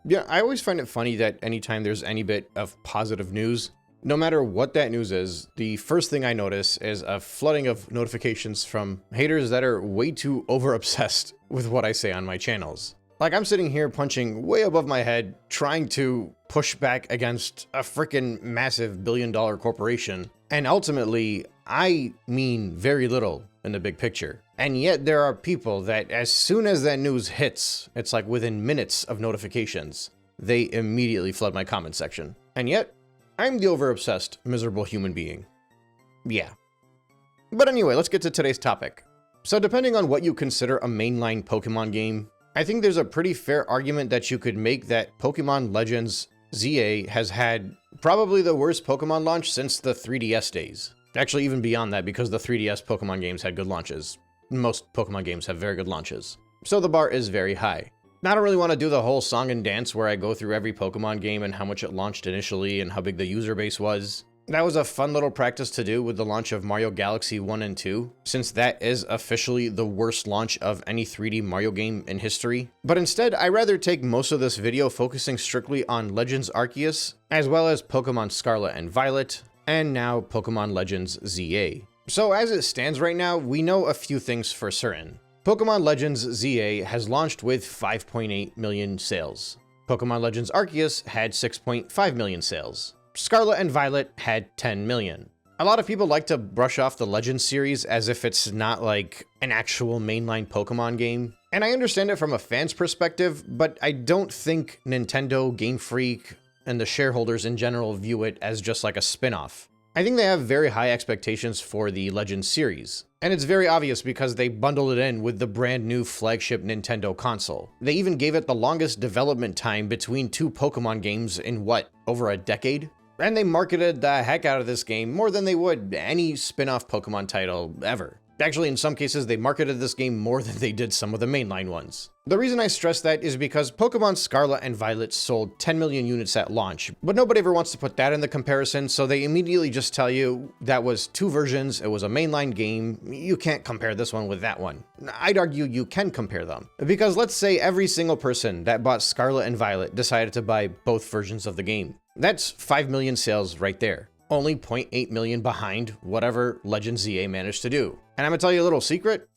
Yeah, I always find it funny that anytime there's any bit of positive news, no matter what that news is, the first thing I notice is a flooding of notifications from haters that are way too over-obsessed with what I say on my channels. Like, I'm sitting here punching way above my head, trying to push back against a freaking massive billion-dollar corporation, and ultimately, I mean very little in the big picture. And yet there are people that as soon as that news hits, it's like within minutes of notifications, they immediately flood my comment section. And yet, I'm the over-obsessed, miserable human being. Yeah. But anyway, let's get to today's topic. So depending on what you consider a mainline Pokemon game, I think there's a pretty fair argument that you could make that Pokémon Legends ZA has had probably the worst Pokemon launch since the 3DS days. Actually, even beyond that, because the 3DS Pokemon games had good launches. Most Pokemon games have very good launches. So the bar is very high. I don't really want to do the whole song and dance where I go through every Pokemon game and how much it launched initially and how big the user base was. That was a fun little practice to do with the launch of Mario Galaxy 1 and 2, since that is officially the worst launch of any 3D Mario game in history. But instead, I'd rather take most of this video focusing strictly on Legends Arceus, as well as Pokemon Scarlet and Violet, and now Pokemon Legends ZA. So as it stands right now, we know a few things for certain. Pokemon Legends ZA has launched with 5.8 million sales. Pokemon Legends Arceus had 6.5 million sales. Scarlet and Violet had 10 million. A lot of people like to brush off the Legends series as if it's not like an actual mainline Pokemon game. And I understand it from a fan's perspective, but I don't think Nintendo, Game Freak, and the shareholders in general view it as just like a spin-off. I think they have very high expectations for the Legends series. And it's very obvious because they bundled it in with the brand new flagship Nintendo console. They even gave it the longest development time between two Pokemon games in what, over a decade? And they marketed the heck out of this game more than they would any spin-off Pokemon title ever. Actually, in some cases, they marketed this game more than they did some of the mainline ones. The reason I stress that is because Pokemon Scarlet and Violet sold 10 million units at launch, but nobody ever wants to put that in the comparison, so they immediately just tell you that was two versions, it was a mainline game, you can't compare this one with that one. I'd argue you can compare them, because let's say every single person that bought Scarlet and Violet decided to buy both versions of the game. That's 5 million sales right there. Only 0.8 million behind whatever Legends ZA managed to do. And I'm gonna tell you a little secret.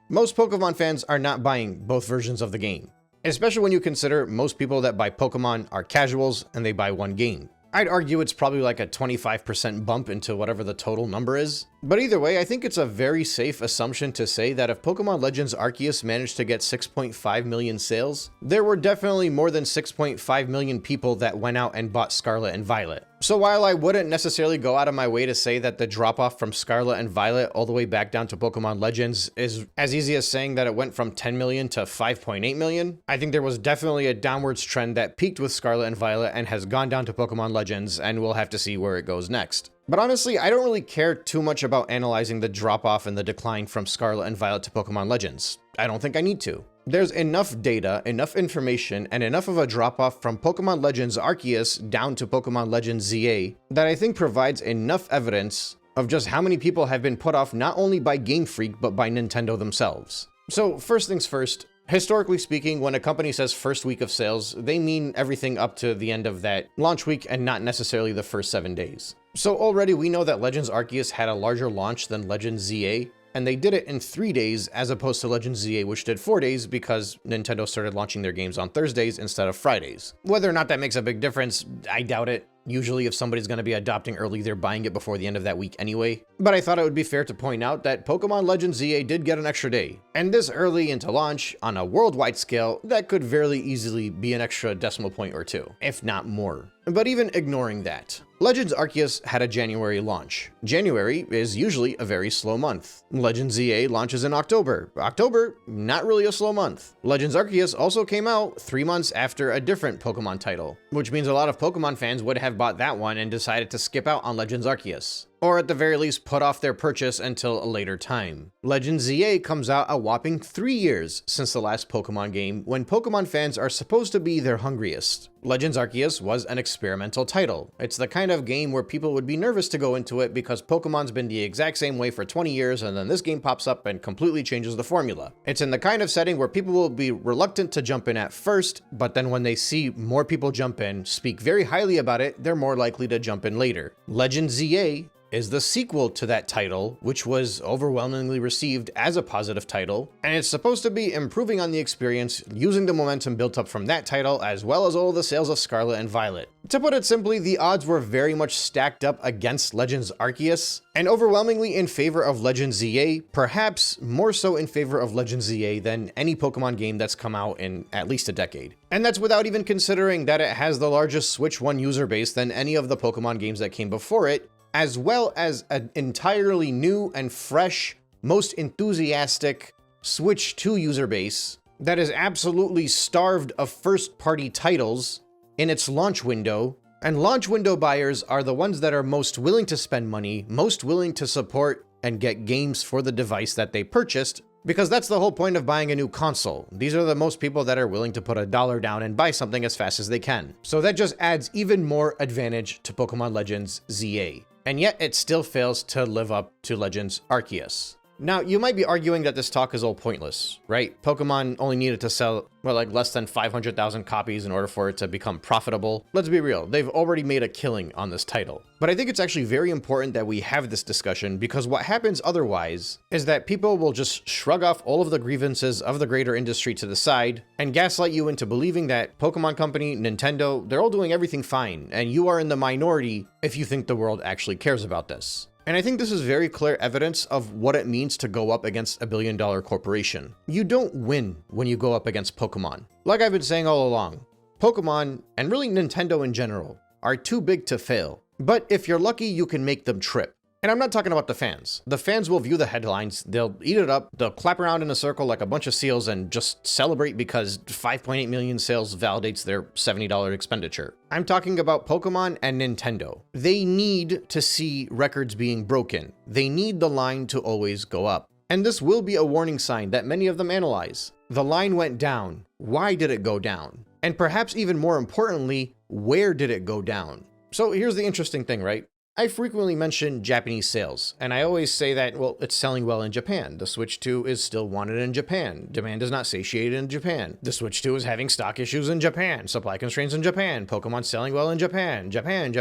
Most Pokemon fans are not buying both versions of the game. Especially when you consider most people that buy Pokemon are casuals and they buy one game. I'd argue it's probably like a 25% bump into whatever the total number is. But either way, I think it's a very safe assumption to say that if Pokemon Legends Arceus managed to get 6.5 million sales, there were definitely more than 6.5 million people that went out and bought Scarlet and Violet. So while I wouldn't necessarily go out of my way to say that the drop-off from Scarlet and Violet all the way back down to Pokemon Legends is as easy as saying that it went from 10 million to 5.8 million, I think there was definitely a downwards trend that peaked with Scarlet and Violet and has gone down to Pokemon Legends, and we'll have to see where it goes next. But honestly, I don't really care too much about analyzing the drop-off and the decline from Scarlet and Violet to Pokemon Legends. I don't think I need to. There's enough data, enough information, and enough of a drop-off from Pokemon Legends Arceus down to Pokemon Legends ZA that I think provides enough evidence of just how many people have been put off not only by Game Freak, but by Nintendo themselves. So first things first, historically speaking, when a company says first week of sales, they mean everything up to the end of that launch week and not necessarily the first 7 days. So already we know that Legends Arceus had a larger launch than Legends ZA, and they did it in 3 days as opposed to Legends ZA, which did 4 days because Nintendo started launching their games on Thursdays instead of Fridays. Whether or not that makes a big difference, I doubt it. Usually if somebody's going to be adopting early, they're buying it before the end of that week anyway. But I thought it would be fair to point out that Pokemon Legends ZA did get an extra day. And this early into launch, on a worldwide scale, that could very easily be an extra decimal point or two, if not more. But even ignoring that, Legends Arceus had a January launch. January is usually a very slow month. Legends ZA launches in October. October, not really a slow month. Legends Arceus also came out 3 months after a different Pokemon title, which means a lot of Pokemon fans would have bought that one and decided to skip out on Legends Arceus. or at the very least put off their purchase until a later time. Legends ZA comes out a whopping 3 years since the last Pokemon game, when Pokemon fans are supposed to be their hungriest. Legends Arceus was an experimental title. It's the kind of game where people would be nervous to go into it because Pokemon's been the exact same way for 20 years and then this game pops up and completely changes the formula. It's in the kind of setting where people will be reluctant to jump in at first, but then when they see more people jump in, speak very highly about it, they're more likely to jump in later. Legends ZA is the sequel to that title, which was overwhelmingly received as a positive title, and it's supposed to be improving on the experience using the momentum built up from that title as well as all the sales of Scarlet and Violet. To put it simply, the odds were very much stacked up against Legends Arceus, and overwhelmingly in favor of Legends ZA, perhaps more so in favor of Legends ZA than any Pokemon game that's come out in at least a decade. And that's without even considering that it has the largest Switch 1 user base than any of the Pokemon games that came before it, as well as an entirely new and fresh, most enthusiastic Switch 2 user base that is absolutely starved of first-party titles in its launch window. And launch window buyers are the ones that are most willing to spend money, most willing to support and get games for the device that they purchased, because that's the whole point of buying a new console. These are the most people that are willing to put $1 down and buy something as fast as they can. So that just adds even more advantage to Pokemon Legends ZA. And yet it still fails to live up to Legends Arceus. Now, you might be arguing that this talk is all pointless, right? Pokemon only needed to sell, well, like less than 500,000 copies in order for it to become profitable. Let's be real, they've already made a killing on this title. But I think it's actually very important that we have this discussion, because what happens otherwise is that people will just shrug off all of the grievances of the greater industry to the side and gaslight you into believing that Pokemon Company, Nintendo, they're all doing everything fine, and you are in the minority if you think the world actually cares about this. And I think this is very clear evidence of what it means to go up against a billion-dollar corporation. You don't win when you go up against Pokemon. Like I've been saying all along, Pokemon, and really Nintendo in general, are too big to fail. But if you're lucky, you can make them trip. And I'm not talking about the fans. The fans will view the headlines, they'll eat it up, they'll clap around in a circle like a bunch of seals and just celebrate because 5.8 million sales validates their $70 expenditure. I'm talking about Pokemon and Nintendo. They need to see records being broken. They need the line to always go up. And this will be a warning sign that many of them analyze. The line went down. Why did it go down? And perhaps even more importantly, where did it go down? So here's the interesting thing, right? I frequently mention Japanese sales, and I always say that, well, it's selling well in Japan. The Switch 2 is still wanted in Japan. Demand is not satiated in Japan. The Switch 2 is having stock issues in Japan. Supply constraints in Japan. Pokemon selling well in Japan. Japan.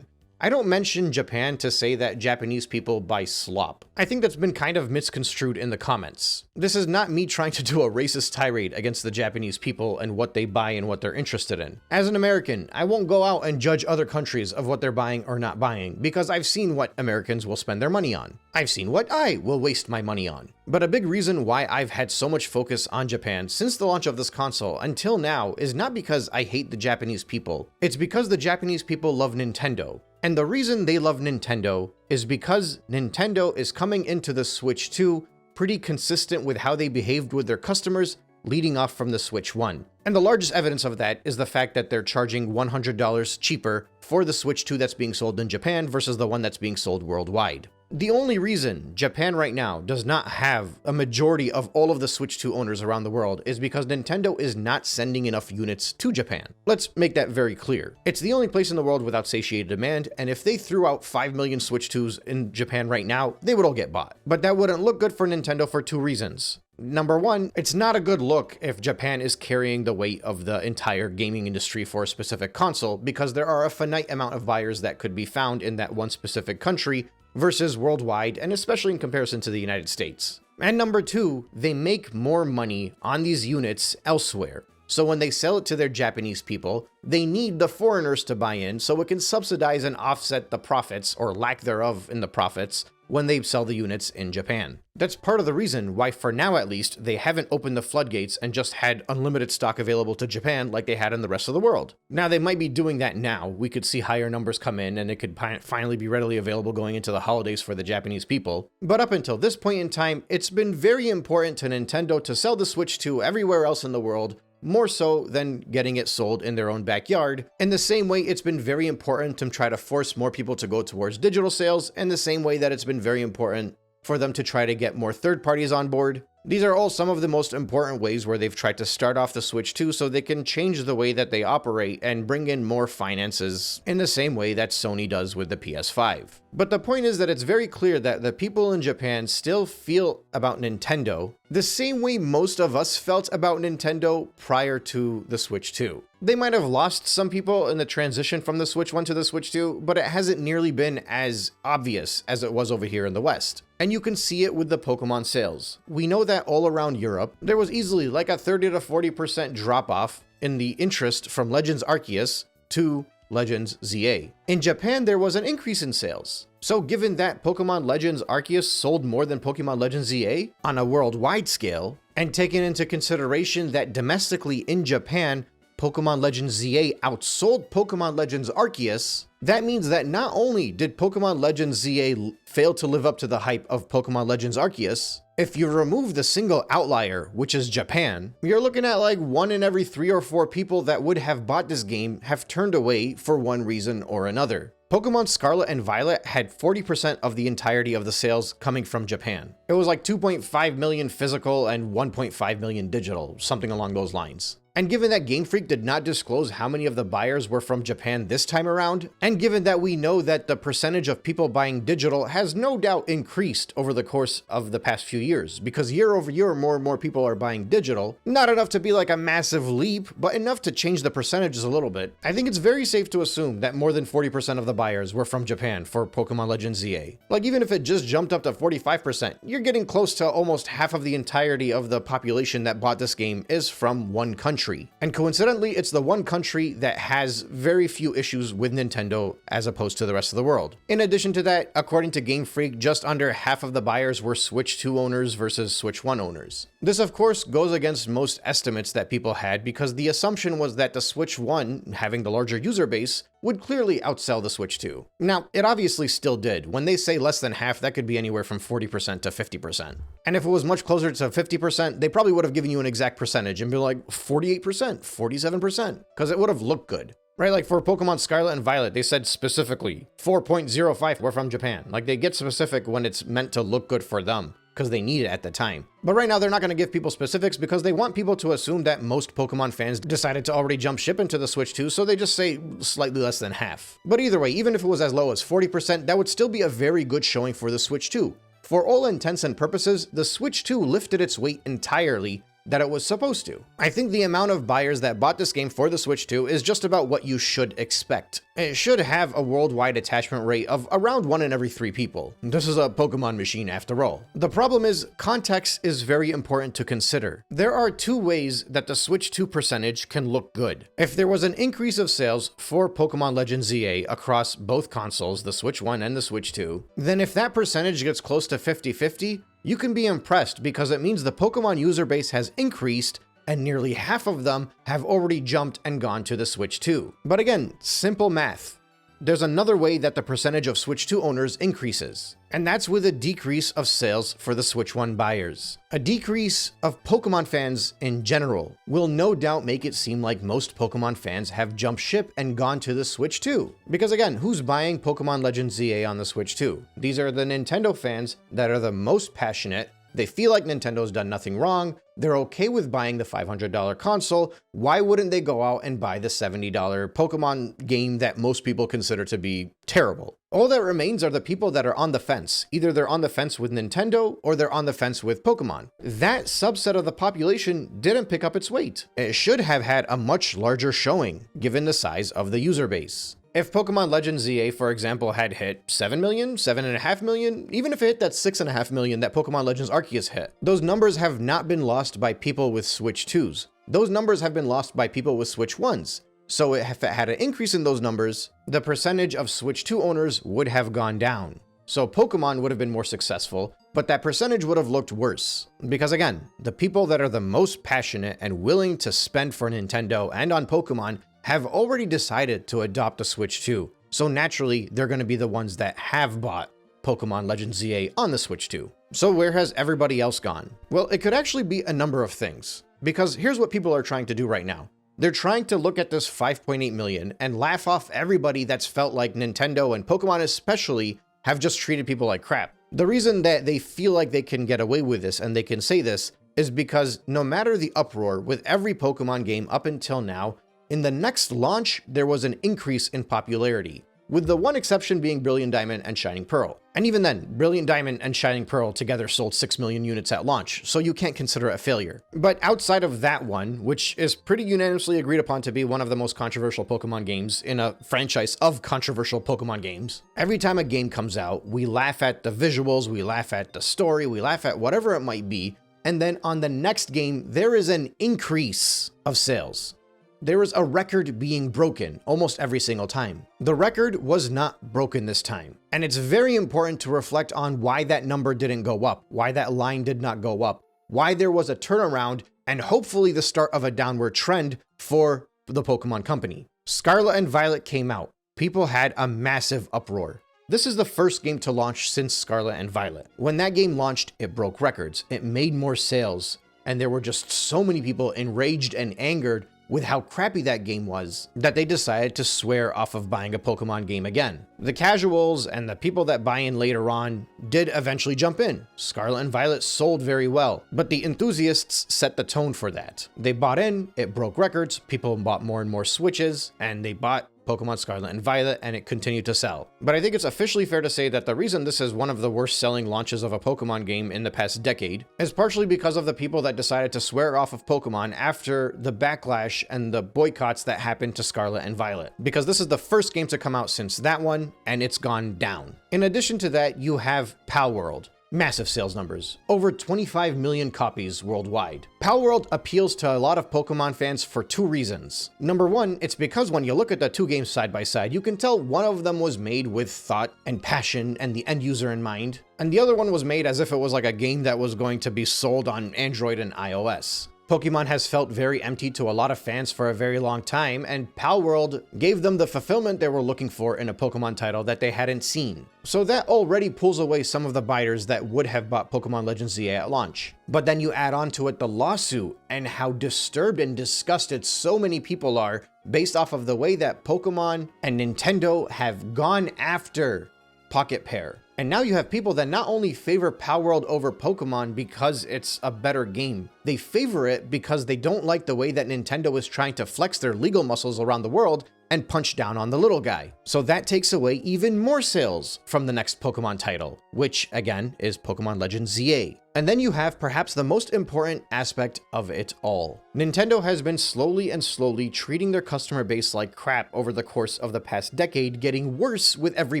I don't mention Japan to say that Japanese people buy slop. I think that's been kind of misconstrued in the comments. This is not me trying to do a racist tirade against the Japanese people and what they buy and what they're interested in. As an American, I won't go out and judge other countries of what they're buying or not buying, because I've seen what Americans will spend their money on. I've seen what I will waste my money on. But a big reason why I've had so much focus on Japan since the launch of this console until now is not because I hate the Japanese people. It's because the Japanese people love Nintendo. And the reason they love Nintendo is because Nintendo is coming into the Switch 2 pretty consistent with how they behaved with their customers leading off from the Switch 1. And the largest evidence of that is the fact that they're charging $100 cheaper for the Switch 2 that's being sold in Japan versus the one that's being sold worldwide. The only reason Japan right now does not have a majority of all of the Switch 2 owners around the world is because Nintendo is not sending enough units to Japan. Let's make that very clear. It's the only place in the world without satiated demand, and if they threw out 5 million Switch 2s in Japan right now, they would all get bought. But that wouldn't look good for Nintendo for 2 reasons. Number one, it's not a good look if Japan is carrying the weight of the entire gaming industry for a specific console, because there are a finite amount of buyers that could be found in that one specific country versus worldwide, and especially in comparison to the United States. And number two, they make more money on these units elsewhere. So when they sell it to their Japanese people, they need the foreigners to buy in so it can subsidize and offset the profits, or lack thereof in the profits, when they sell the units in Japan. That's part of the reason why, for now at least, they haven't opened the floodgates and just had unlimited stock available to Japan like they had in the rest of the world. Now, they might be doing that now. We could see higher numbers come in and it could finally be readily available going into the holidays for the Japanese people. But up until this point in time, it's been very important to Nintendo to sell the Switch 2 everywhere else in the world, more so than getting it sold in their own backyard. In the same way, it's been very important to try to force more people to go towards digital sales, in the same way that it's been very important for them to try to get more third parties on board. These are all some of the most important ways where they've tried to start off the Switch 2 so they can change the way that they operate and bring in more finances in the same way that Sony does with the PS5. But the point is that it's very clear that the people in Japan still feel about Nintendo the same way most of us felt about Nintendo prior to the Switch 2. They might have lost some people in the transition from the Switch 1 to the Switch 2, but it hasn't nearly been as obvious as it was over here in the West. And you can see it with the Pokemon sales. We know that all around Europe, there was easily like a 30 to 40% drop off in the interest from Legends Arceus to Legends ZA. In Japan, there was an increase in sales. So given that Pokemon Legends Arceus sold more than Pokemon Legends ZA on a worldwide scale, and taking into consideration that domestically in Japan, Pokemon Legends ZA outsold Pokemon Legends Arceus, that means that not only did Pokemon Legends ZA fail to live up to the hype of Pokemon Legends Arceus, if you remove the single outlier, which is Japan, you're looking at like 1 in every 3 or 4 people that would have bought this game have turned away for one reason or another. Pokemon Scarlet and Violet had 40% of the entirety of the sales coming from Japan. It was like 2.5 million physical and 1.5 million digital, something along those lines. And given that Game Freak did not disclose how many of the buyers were from Japan this time around, and given that we know that the percentage of people buying digital has no doubt increased over the course of the past few years, because year over year more and more people are buying digital, not enough to be like a massive leap, but enough to change the percentages a little bit, I think it's very safe to assume that more than 40% of the buyers were from Japan for Pokemon Legends ZA. Like even if it just jumped up to 45%, you're getting close to almost half of the entirety of the population that bought this game is from one country. And coincidentally, it's the one country that has very few issues with Nintendo as opposed to the rest of the world. In addition to that, according to Game Freak, just under half of the buyers were Switch 2 owners versus Switch 1 owners. This of course goes against most estimates that people had because the assumption was that the Switch 1, having the larger user base, would clearly outsell the Switch 2. Now, it obviously still did. When they say less than half, that could be anywhere from 40% to 50%. And if it was much closer to 50%, they probably would have given you an exact percentage and be like 48%, 47%, because it would have looked good. Right, like for Pokemon Scarlet and Violet, they said specifically 4.05 were from Japan. Like they get specific when it's meant to look good for them, because they need it at the time. But right now, they're not going to give people specifics because they want people to assume that most Pokemon fans decided to already jump ship into the Switch 2, so they just say slightly less than half. But either way, even if it was as low as 40%, that would still be a very good showing for the Switch 2. For all intents and purposes, the Switch 2 lifted its weight entirely that it was supposed to. I think the amount of buyers that bought this game for the Switch 2 is just about what you should expect. It should have a worldwide attachment rate of around 1 in every 3 people. This is a Pokemon machine after all. The problem is, context is very important to consider. There are 2 ways that the Switch 2 percentage can look good. If there was an increase of sales for Pokemon Legends ZA across both consoles, the Switch 1 and the Switch 2, then if that percentage gets close to 50-50, you can be impressed because it means the Pokemon user base has increased and nearly half of them have already jumped and gone to the Switch 2. But again, simple math. There's another way that the percentage of Switch 2 owners increases, and that's with a decrease of sales for the Switch 1 buyers. A decrease of Pokemon fans in general will no doubt make it seem like most Pokemon fans have jumped ship and gone to the Switch 2. Because again, who's buying Pokemon Legends ZA on the Switch 2? These are the Nintendo fans that are the most passionate. They feel like Nintendo's done nothing wrong. They're okay with buying the $500 console. Why wouldn't they go out and buy the $70 Pokemon game that most people consider to be terrible? All that remains are the people that are on the fence. Either they're on the fence with Nintendo or they're on the fence with Pokemon. That subset of the population didn't pick up its weight. It should have had a much larger showing given the size of the user base. If Pokemon Legends ZA, for example, had hit 7 million, 7.5 million, even if it hit that 6.5 million that Pokemon Legends Arceus hit, those numbers have not been lost by people with Switch 2s. Those numbers have been lost by people with Switch 1s. So if it had an increase in those numbers, the percentage of Switch 2 owners would have gone down. So Pokemon would have been more successful, but that percentage would have looked worse. Because again, the people that are the most passionate and willing to spend for Nintendo and on Pokemon have already decided to adopt a Switch 2. So naturally, they're going to be the ones that have bought Pokemon Legends ZA on the Switch 2. So where has everybody else gone? Well, it could actually be a number of things. Because here's what people are trying to do right now. They're trying to look at this 5.8 million and laugh off everybody that's felt like Nintendo and Pokemon especially have just treated people like crap. The reason that they feel like they can get away with this and they can say this is because no matter the uproar with every Pokemon game up until now, in the next launch, there was an increase in popularity, with the one exception being Brilliant Diamond and Shining Pearl. And even then, Brilliant Diamond and Shining Pearl together sold 6 million units at launch, so you can't consider it a failure. But outside of that one, which is pretty unanimously agreed upon to be one of the most controversial Pokemon games in a franchise of controversial Pokemon games, every time a game comes out, we laugh at the visuals, we laugh at the story, we laugh at whatever it might be, and then on the next game, there is an increase of sales. There is a record being broken almost every single time. The record was not broken this time. And it's very important to reflect on why that number didn't go up, why that line did not go up, why there was a turnaround, and hopefully the start of a downward trend for the Pokemon Company. Scarlet and Violet came out. People had a massive uproar. This is the first game to launch since Scarlet and Violet. When that game launched, it broke records. It made more sales, and there were just so many people enraged and angered with how crappy that game was that they decided to swear off of buying a Pokemon game again. The casuals and the people that buy in later on did eventually jump in. Scarlet and Violet sold very well, but the enthusiasts set the tone for that. They bought in, it broke records, people bought more and more Switches, and they bought Pokemon Scarlet and Violet, and it continued to sell. But I think it's officially fair to say that the reason this is one of the worst selling launches of a Pokemon game in the past decade is partially because of the people that decided to swear off of Pokemon after the backlash and the boycotts that happened to Scarlet and Violet. Because this is the first game to come out since that one, and it's gone down. In addition to that, you have Palworld. Massive sales numbers, over 25 million copies worldwide. Palworld appeals to a lot of Pokemon fans for two reasons. Number one, it's because when you look at the two games side by side, you can tell one of them was made with thought and passion and the end user in mind, and the other one was made as if it was like a game that was going to be sold on Android and iOS. Pokemon has felt very empty to a lot of fans for a very long time, and Palworld gave them the fulfillment they were looking for in a Pokemon title that they hadn't seen. So that already pulls away some of the buyers that would have bought Pokémon Legends ZA at launch. But then you add on to it the lawsuit and how disturbed and disgusted so many people are based off of the way that Pokemon and Nintendo have gone after Pocket Pair. And now you have people that not only favor Palworld over Pokemon because it's a better game, they favor it because they don't like the way that Nintendo is trying to flex their legal muscles around the world and punch down on the little guy. So that takes away even more sales from the next Pokemon title, which again is Pokemon Legends ZA. And then you have perhaps the most important aspect of it all. Nintendo has been slowly treating their customer base like crap over the course of the past decade, getting worse with every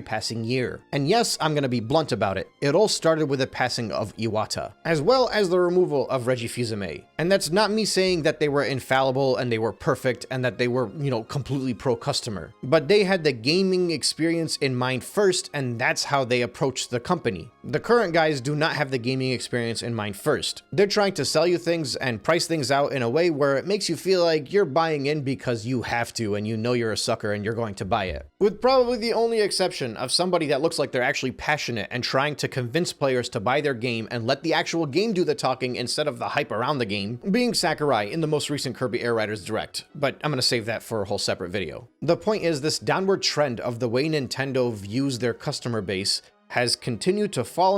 passing year. And yes, I'm gonna be blunt about it. It all started with the passing of Iwata, as well as the removal of Reggie Fils-Aimé. And that's not me saying that they were infallible and they were perfect and that they were, completely pro-customer. But they had the gaming experience in mind first, and that's how they approached the company. The current guys do not have the gaming experience in mind first. They're trying to sell you things and price things out in a way where it makes you feel like you're buying in because you have to and you know you're a sucker and you're going to buy it. With probably the only exception of somebody that looks like they're actually passionate and trying to convince players to buy their game and let the actual game do the talking instead of the hype around the game, being Sakurai in the most recent Kirby Air Riders Direct, but I'm gonna save that for a whole separate video. The point is, this downward trend of the way Nintendo views their customer base has continued to fall,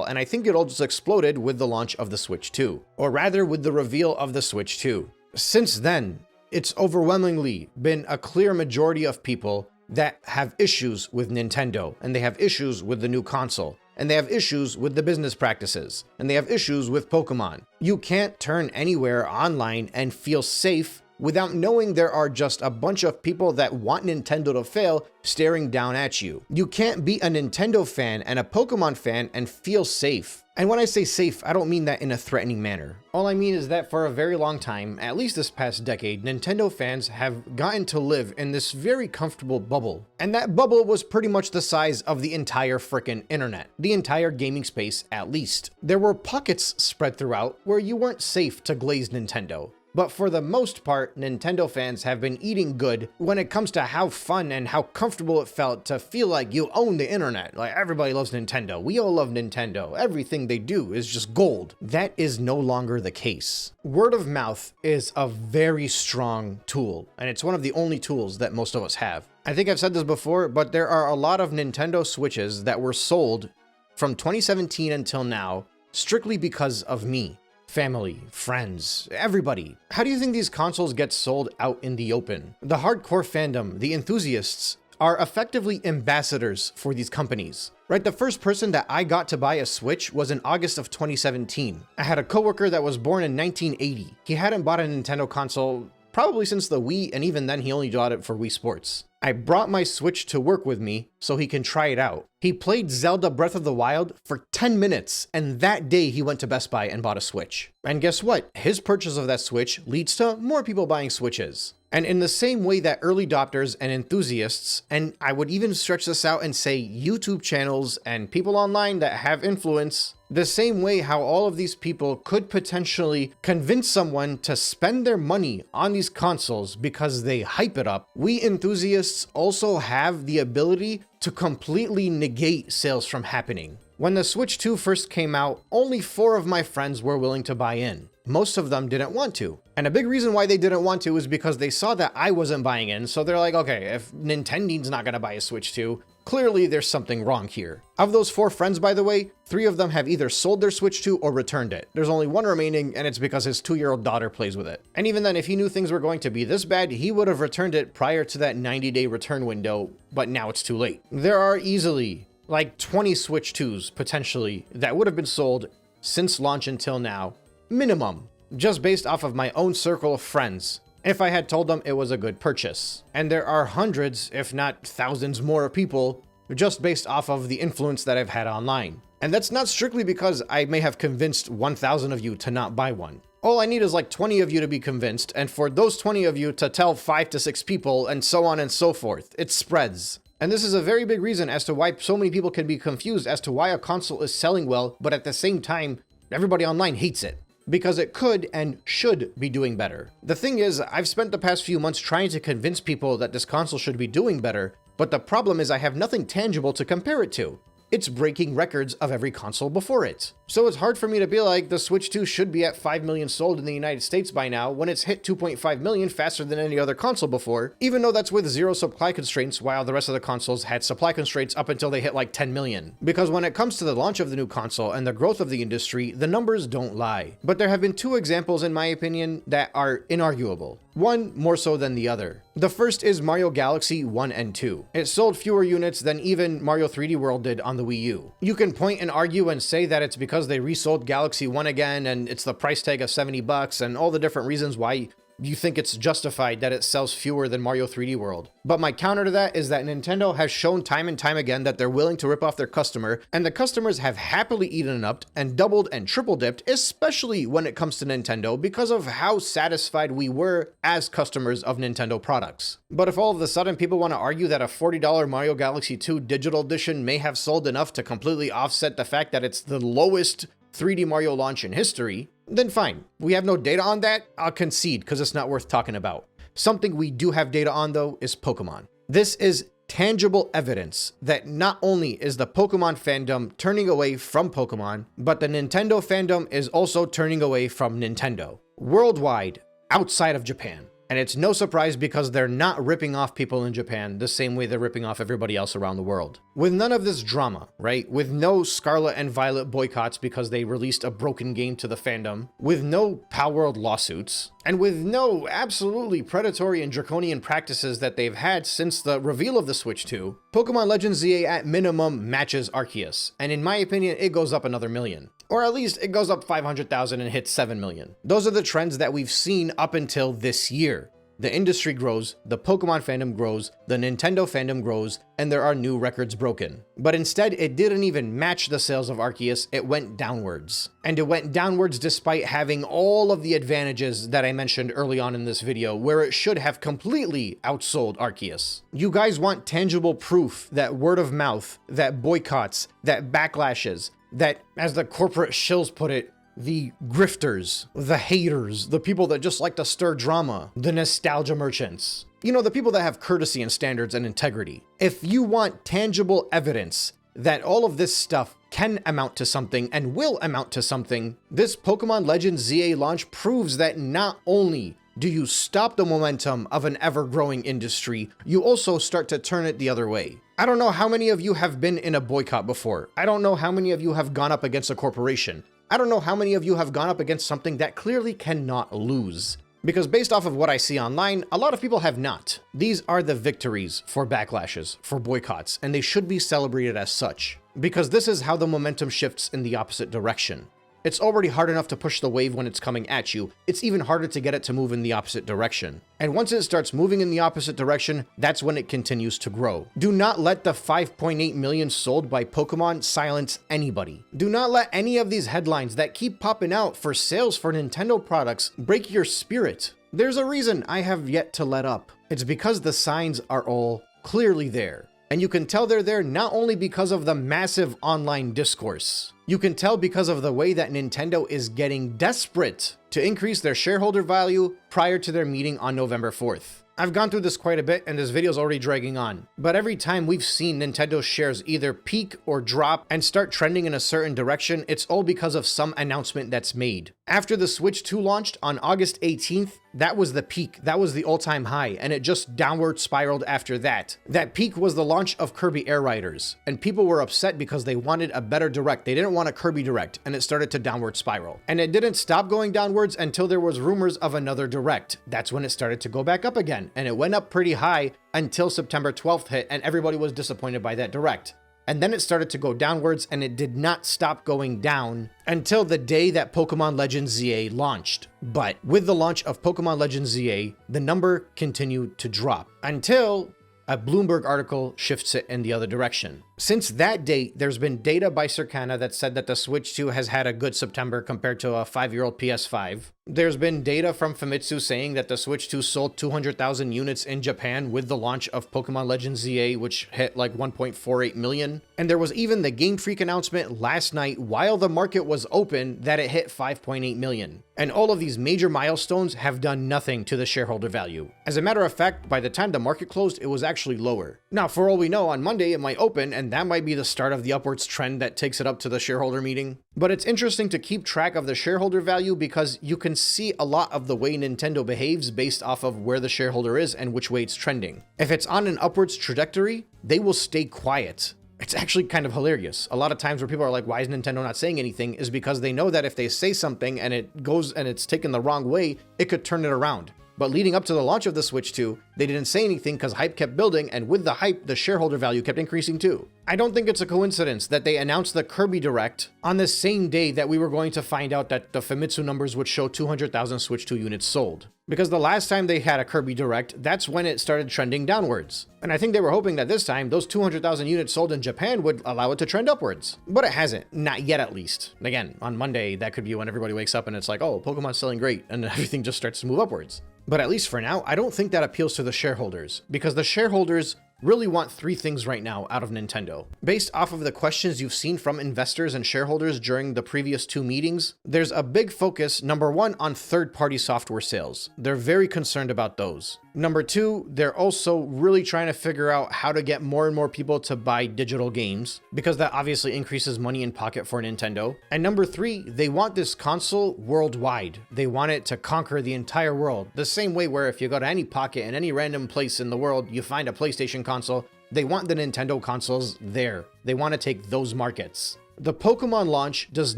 and I think it all just exploded with the launch of the Switch 2, or rather with the reveal of the Switch 2. Since then, it's overwhelmingly been a clear majority of people that have issues with Nintendo, and they have issues with the new console, and they have issues with the business practices, and they have issues with Pokemon. You can't turn anywhere online and feel safe without knowing there are just a bunch of people that want Nintendo to fail staring down at you. You can't be a Nintendo fan and a Pokemon fan and feel safe. And when I say safe, I don't mean that in a threatening manner. All I mean is that for a very long time, at least this past decade, Nintendo fans have gotten to live in this very comfortable bubble. And that bubble was pretty much the size of the entire frickin' internet. The entire gaming space, at least. There were pockets spread throughout where you weren't safe to glaze Nintendo. But for the most part, Nintendo fans have been eating good when it comes to how fun and how comfortable it felt to feel like you own the internet. Like, everybody loves Nintendo. We all love Nintendo. Everything they do is just gold. That is no longer the case. Word of mouth is a very strong tool, and it's one of the only tools that most of us have. I think I've said this before, but there are a lot of Nintendo Switches that were sold from 2017 until now strictly because of me. Family, friends, everybody. How do you think these consoles get sold out in the open? The hardcore fandom, the enthusiasts, are effectively ambassadors for these companies. Right, the first person that I got to buy a Switch was in August of 2017. I had a coworker that was born in 1980. He hadn't bought a Nintendo console probably since the Wii, and even then he only got it for Wii Sports. I brought my Switch to work with me so he can try it out. He played Zelda Breath of the Wild for 10 minutes, and that day he went to Best Buy and bought a Switch. And guess what? His purchase of that Switch leads to more people buying Switches. And in the same way that early adopters and enthusiasts, and I would even stretch this out and say YouTube channels and people online that have influence, the same way how all of these people could potentially convince someone to spend their money on these consoles because they hype it up, we enthusiasts also have the ability to completely negate sales from happening. When the Switch 2 first came out, only 4 of my friends were willing to buy in. Most of them didn't want to. And a big reason why they didn't want to is because they saw that I wasn't buying in, so they're like, okay, if Nintendo's not gonna buy a Switch 2, clearly there's something wrong here. Of those 4 friends, by the way, 3 of them have either sold their Switch 2 or returned it. There's only 1 remaining, and it's because his 2-year-old daughter plays with it. And even then, if he knew things were going to be this bad, he would have returned it prior to that 90-day return window, but now it's too late. There are easily like 20 Switch 2s, potentially, that would have been sold since launch until now, minimum, just based off of my own circle of friends, if I had told them it was a good purchase. And there are hundreds, if not thousands more people, just based off of the influence that I've had online. And that's not strictly because I may have convinced 1,000 of you to not buy one. All I need is like 20 of you to be convinced, and for those 20 of you to tell 5 to 6 people, and so on and so forth. It spreads. And this is a very big reason as to why so many people can be confused as to why a console is selling well, but at the same time, everybody online hates it. Because it could and should be doing better. The thing is, I've spent the past few months trying to convince people that this console should be doing better, but the problem is I have nothing tangible to compare it to. It's breaking records of every console before it. So it's hard for me to be like, the Switch 2 should be at 5 million sold in the United States by now, when it's hit 2.5 million faster than any other console before, even though that's with 0 supply constraints, while the rest of the consoles had supply constraints up until they hit like 10 million. Because when it comes to the launch of the new console and the growth of the industry, the numbers don't lie. But there have been 2 examples, in my opinion, that are inarguable. One more so than the other. The first is Mario Galaxy 1 and 2. It sold fewer units than even Mario 3D World did on the Wii U. You can point and argue and say that it's because they resold Galaxy 1 again and it's the price tag of $70 and all the different reasons why you think it's justified that it sells fewer than Mario 3D World. But my counter to that is that Nintendo has shown time and time again that they're willing to rip off their customer, and the customers have happily eaten it up and doubled and triple dipped, especially when it comes to Nintendo, because of how satisfied we were as customers of Nintendo products. But if all of a sudden people want to argue that a $40 Mario Galaxy 2 digital edition may have sold enough to completely offset the fact that it's the lowest 3D Mario launch in history, then fine. We have no data on that, I'll concede because it's not worth talking about. Something we do have data on though is Pokemon. This is tangible evidence that not only is the Pokemon fandom turning away from Pokemon, but the Nintendo fandom is also turning away from Nintendo. Worldwide, outside of Japan. And it's no surprise because they're not ripping off people in Japan the same way they're ripping off everybody else around the world. With none of this drama, right? With no Scarlet and Violet boycotts because they released a broken game to the fandom, with no Palworld lawsuits, and with no absolutely predatory and draconian practices that they've had since the reveal of the Switch 2, Pokémon Legends ZA at minimum matches Arceus, and in my opinion, it goes up another million. Or at least it goes up 500,000 and hits 7 million. Those are the trends that we've seen up until this year. The industry grows, the Pokemon fandom grows, the Nintendo fandom grows, and there are new records broken. But instead, it didn't even match the sales of Arceus, it went downwards. And it went downwards despite having all of the advantages that I mentioned early on in this video, where it should have completely outsold Arceus. You guys want tangible proof that word of mouth, that boycotts, that backlashes, that, as the corporate shills put it, the grifters, the haters, the people that just like to stir drama, the nostalgia merchants. You know, the people that have courtesy and standards and integrity. If you want tangible evidence that all of this stuff can amount to something and will amount to something, this Pokémon Legends ZA launch proves that not only do you stop the momentum of an ever-growing industry, you also start to turn it the other way. I don't know how many of you have been in a boycott before. I don't know how many of you have gone up against a corporation. I don't know how many of you have gone up against something that clearly cannot lose. Because based off of what I see online, a lot of people have not. These are the victories for backlashes, for boycotts, and they should be celebrated as such. Because this is how the momentum shifts in the opposite direction. It's already hard enough to push the wave when it's coming at you. It's even harder to get it to move in the opposite direction. And once it starts moving in the opposite direction, that's when it continues to grow. Do not let the 5.8 million sold by Pokemon silence anybody. Do not let any of these headlines that keep popping out for sales for Nintendo products break your spirit. There's a reason I have yet to let up. It's because the signs are all clearly there. And you can tell they're there not only because of the massive online discourse. You can tell because of the way that Nintendo is getting desperate to increase their shareholder value prior to their meeting on November 4th. I've gone through this quite a bit and this video is already dragging on, but every time we've seen Nintendo's shares either peak or drop and start trending in a certain direction, it's all because of some announcement that's made. After the Switch 2 launched on August 18th, that was the peak, that was the all-time high, and it just downward spiraled after that. That peak was the launch of Kirby Air Riders, and people were upset because they wanted a better Direct. They didn't want a Kirby Direct, and it started to downward spiral. And it didn't stop going downwards until there was rumors of another Direct. That's when it started to go back up again, and it went up pretty high until September 12th hit, and everybody was disappointed by that Direct. And then it started to go downwards, and it did not stop going down until the day that Pokémon Legends ZA launched. But with the launch of Pokémon Legends ZA, the number continued to drop until a Bloomberg article shifts it in the other direction. Since that date, there's been data by Circana that said that the Switch 2 has had a good September compared to a 5-year-old PS5. There's been data from Famitsu saying that the Switch 2 sold 200,000 units in Japan with the launch of Pokémon Legends ZA, which hit like 1.48 million. And there was even the Game Freak announcement last night while the market was open that it hit 5.8 million. And all of these major milestones have done nothing to the shareholder value. As a matter of fact, by the time the market closed, it was actually lower. Now, for all we know, on Monday it might open, and that might be the start of the upwards trend that takes it up to the shareholder meeting. But it's interesting to keep track of the shareholder value because you can see a lot of the way Nintendo behaves based off of where the shareholder is and which way it's trending. If it's on an upwards trajectory, they will stay quiet. It's actually kind of hilarious. A lot of times where people are like, why is Nintendo not saying anything, is because they know that if they say something and it goes and it's taken the wrong way, it could turn it around. But leading up to the launch of the Switch 2, they didn't say anything because hype kept building, and with the hype, the shareholder value kept increasing too. I don't think it's a coincidence that they announced the Kirby Direct on the same day that we were going to find out that the Famitsu numbers would show 200,000 Switch 2 units sold. Because the last time they had a Kirby Direct, that's when it started trending downwards. And I think they were hoping that this time, those 200,000 units sold in Japan would allow it to trend upwards. But it hasn't. Not yet, at least. And again, on Monday, that could be when everybody wakes up and it's like, oh, Pokemon's selling great, and everything just starts to move upwards. But at least for now, I don't think that appeals to the shareholders, because the shareholders really want three things right now out of Nintendo. Based off of the questions you've seen from investors and shareholders during the previous two meetings, there's a big focus, number one, on third-party software sales. They're very concerned about those. Number two, they're also really trying to figure out how to get more and more people to buy digital games, because that obviously increases money in pocket for Nintendo. And number three, they want this console worldwide. They want it to conquer the entire world. The same way where if you go to any pocket in any random place in the world, you find a PlayStation console, they want the Nintendo consoles there. They want to take those markets. The Pokemon launch does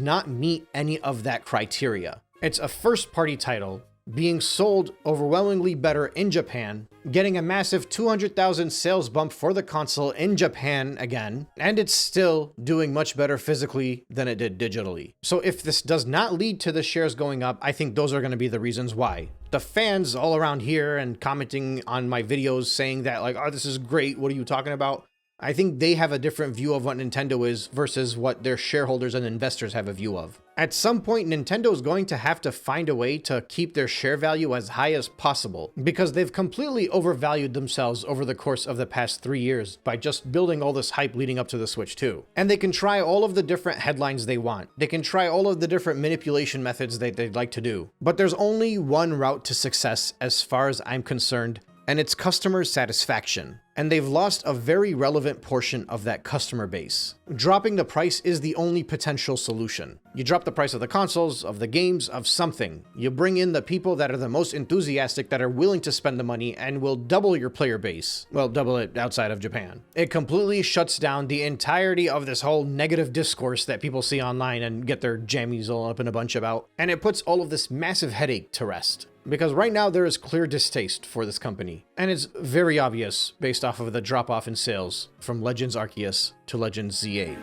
not meet any of that criteria. It's a first-party title, being sold overwhelmingly better in Japan, getting a massive 200,000 sales bump for the console in Japan again, and it's still doing much better physically than it did digitally. So if this does not lead to the shares going up, I think those are going to be the reasons why. The fans all around here and commenting on my videos saying that like, oh, this is great, what are you talking about? I think they have a different view of what Nintendo is versus what their shareholders and investors have a view of. At some point, Nintendo is going to have to find a way to keep their share value as high as possible, because they've completely overvalued themselves over the course of the past 3 years by just building all this hype leading up to the Switch 2. And they can try all of the different headlines they want. They can try all of the different manipulation methods that they'd like to do. But there's only one route to success as far as I'm concerned, and it's customer satisfaction. And they've lost a very relevant portion of that customer base. Dropping the price is the only potential solution. You drop the price of the consoles, of the games, of something. You bring in the people that are the most enthusiastic, that are willing to spend the money, and will double your player base. Well, double it outside of Japan. It completely shuts down the entirety of this whole negative discourse that people see online and get their jammies all up in a bunch about. And it puts all of this massive headache to rest. Because right now there is clear distaste for this company, and it's very obvious based off of the drop-off in sales from Legends Arceus to Legends ZA.